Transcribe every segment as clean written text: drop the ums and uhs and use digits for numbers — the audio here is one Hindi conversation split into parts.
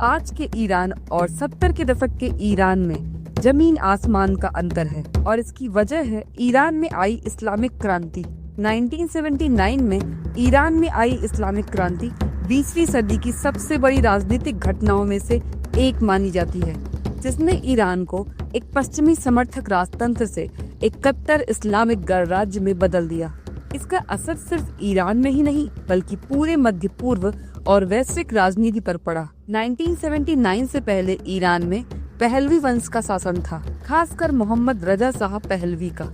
आज के ईरान और 70 के दशक के ईरान में जमीन आसमान का अंतर है और इसकी वजह है ईरान में आई इस्लामिक क्रांति। 1979 में ईरान में आई इस्लामिक क्रांति 20वीं सदी की सबसे बड़ी राजनीतिक घटनाओं में से एक मानी जाती है, जिसने ईरान को एक पश्चिमी समर्थक राजतंत्र से एक कट्टर इस्लामिक गणराज्य में बदल दिया। इसका असर सिर्फ ईरान में ही नहीं बल्कि पूरे मध्य पूर्व और वैश्विक राजनीति पर पड़ा। 1979 से पहले ईरान में पहलवी वंश का शासन था, खासकर मोहम्मद रजा शाह पहलवी का।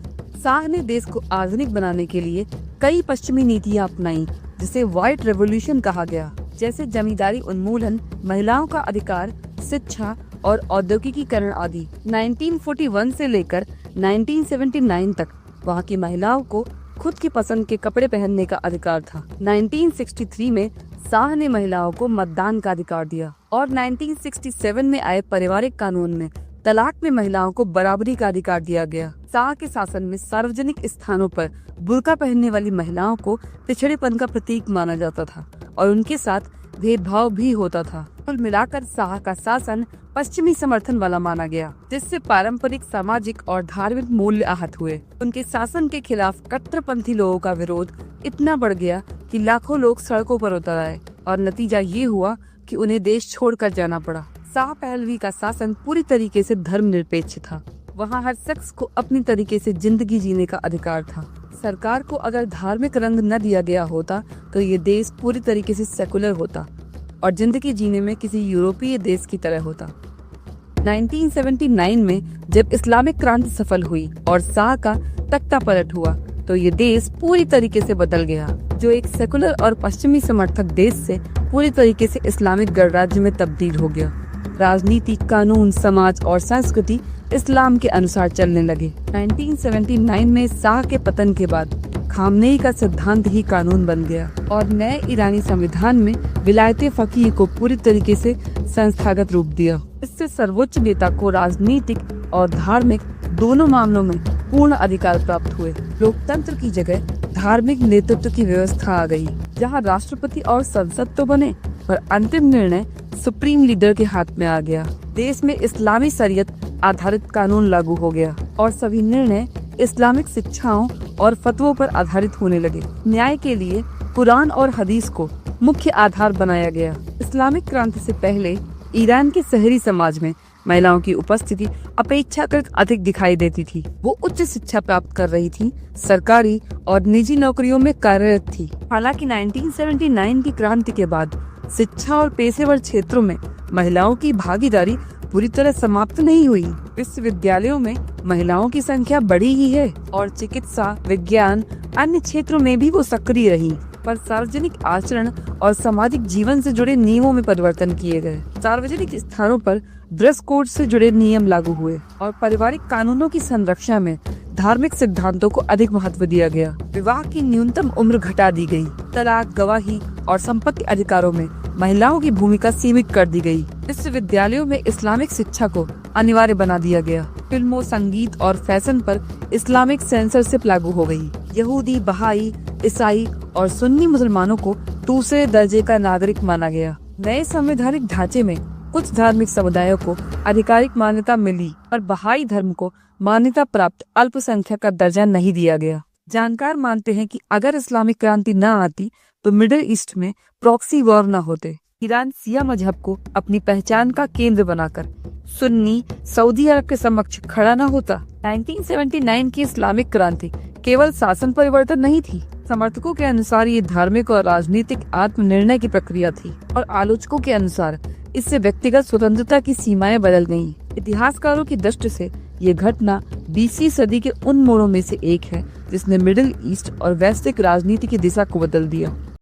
शाह ने देश को आधुनिक बनाने के लिए कई पश्चिमी नीतियां अपनाई, जिसे व्हाइट रेवोल्यूशन कहा गया, जैसे जमींदारी उन्मूलन, महिलाओं का अधिकार, शिक्षा और औद्योगिकीकरण आदि। 1941 से लेकर 1979 तक वहाँ की महिलाओं को खुद की पसंद के कपड़े पहनने का अधिकार था। 1963 में शाह ने महिलाओं को मतदान का अधिकार दिया और 1967 में आए पारिवारिक कानून में तलाक में महिलाओं को बराबरी का अधिकार दिया गया। शाह के शासन में सार्वजनिक स्थानों पर बुर्का पहनने वाली महिलाओं को पिछड़ेपन का प्रतीक माना जाता था और उनके साथ भेदभाव भी होता था। कुल मिलाकर शाह का शासन पश्चिमी समर्थन वाला माना गया, जिससे पारंपरिक सामाजिक और धार्मिक मूल्य आहत हुए। उनके शासन के खिलाफ कट्टरपंथी लोगों का विरोध इतना बढ़ गया कि लाखों लोग सड़कों पर उतर आए और नतीजा ये हुआ कि उन्हें देश छोड़कर जाना पड़ा। शाह पहलवी का शासन पूरी तरीके से धर्मनिरपेक्ष था। वहाँ हर शख्स को अपनी तरीके से जिंदगी जीने का अधिकार था। सरकार को अगर धार्मिक रंग न दिया गया होता तो ये देश पूरी तरीके से सेकुलर होता और जिंदगी जीने में किसी यूरोपीय देश की तरह होता। 1979 में जब इस्लामिक क्रांति सफल हुई और शाह का तख्ता पलट हुआ तो ये देश पूरी तरीके से बदल गया, जो एक सेकुलर और पश्चिमी समर्थक देश से पूरी तरीके से इस्लामिक गणराज्य में तब्दील हो गया। राजनीति, कानून, समाज और संस्कृति इस्लाम के अनुसार चलने लगे। 1979 में शाह के पतन के बाद खामनेई का सिद्धांत ही कानून बन गया और नए ईरानी संविधान में विलायते फकीह को पूरी तरीके से संस्थागत रूप दिया। इससे सर्वोच्च नेता को राजनीतिक और धार्मिक दोनों मामलों में पूर्ण अधिकार प्राप्त हुए। लोकतंत्र की जगह धार्मिक नेतृत्व की व्यवस्था आ गई, जहां राष्ट्रपति और संसद तो बने पर अंतिम निर्णय सुप्रीम लीडर के हाथ में आ गया। देश में इस्लामी शरीयत आधारित कानून लागू हो गया और सभी निर्णय इस्लामिक शिक्षाओं और फतवों पर आधारित होने लगे। न्याय के लिए कुरान और हदीस को मुख्य आधार बनाया गया। इस्लामिक क्रांति से पहले ईरान के शहरी समाज में महिलाओं की उपस्थिति अपेक्षाकृत अधिक दिखाई देती थी। वो उच्च शिक्षा प्राप्त कर रही थी, सरकारी और निजी नौकरियों में कार्यरत थी। हालांकि 1979 की क्रांति के बाद शिक्षा और पेशेवर क्षेत्रों में महिलाओं की भागीदारी पूरी तरह समाप्त नहीं हुई। विश्वविद्यालयों में महिलाओं की संख्या बढ़ी ही है और चिकित्सा, विज्ञान, अन्य क्षेत्रों में भी वो सक्रिय रही, पर सार्वजनिक आचरण और सामाजिक जीवन से जुड़े नियमों में परिवर्तन किए गए। सार्वजनिक स्थानों पर ड्रेस कोड से जुड़े नियम लागू हुए और पारिवारिक कानूनों की संरक्षा में धार्मिक सिद्धांतों को अधिक महत्व दिया गया। विवाह की न्यूनतम उम्र घटा दी गई। तलाक, गवाही और संपत्ति अधिकारों में महिलाओं की भूमिका सीमित कर दी गई। विश्वविद्यालयों में इस्लामिक शिक्षा को अनिवार्य बना दिया गया। फिल्मों, संगीत और फैशन पर इस्लामिक सेंसरशिप लागू हो गई। यहूदी, बहाई, ईसाई और सुन्नी मुसलमानों को दूसरे दर्जे का नागरिक माना गया। नए संवैधानिक ढांचे में कुछ धार्मिक समुदायों को आधिकारिक मान्यता मिली और बहाई धर्म को मान्यता प्राप्त अल्पसंख्यक का दर्जा नहीं दिया गया। जानकार मानते हैं कि अगर इस्लामिक क्रांति न आती तो मिडिल ईस्ट में प्रॉक्सी वॉर न होते। ईरान शिया मजहब को अपनी पहचान का केंद्र बनाकर सुन्नी सऊदी अरब के समक्ष खड़ा न होता। 1979 की इस्लामिक क्रांति केवल शासन परिवर्तन नहीं थी। समर्थकों के अनुसार ये धार्मिक और राजनीतिक आत्मनिर्णय की प्रक्रिया थी और आलोचकों के अनुसार इससे व्यक्तिगत स्वतंत्रता की सीमाएं बदल गईं। इतिहासकारों की दृष्टि से ये घटना 20वीं सदी के उन मोड़ों में से एक है जिसने मिडिल ईस्ट और वैश्विक राजनीति की दिशा को बदल दिया।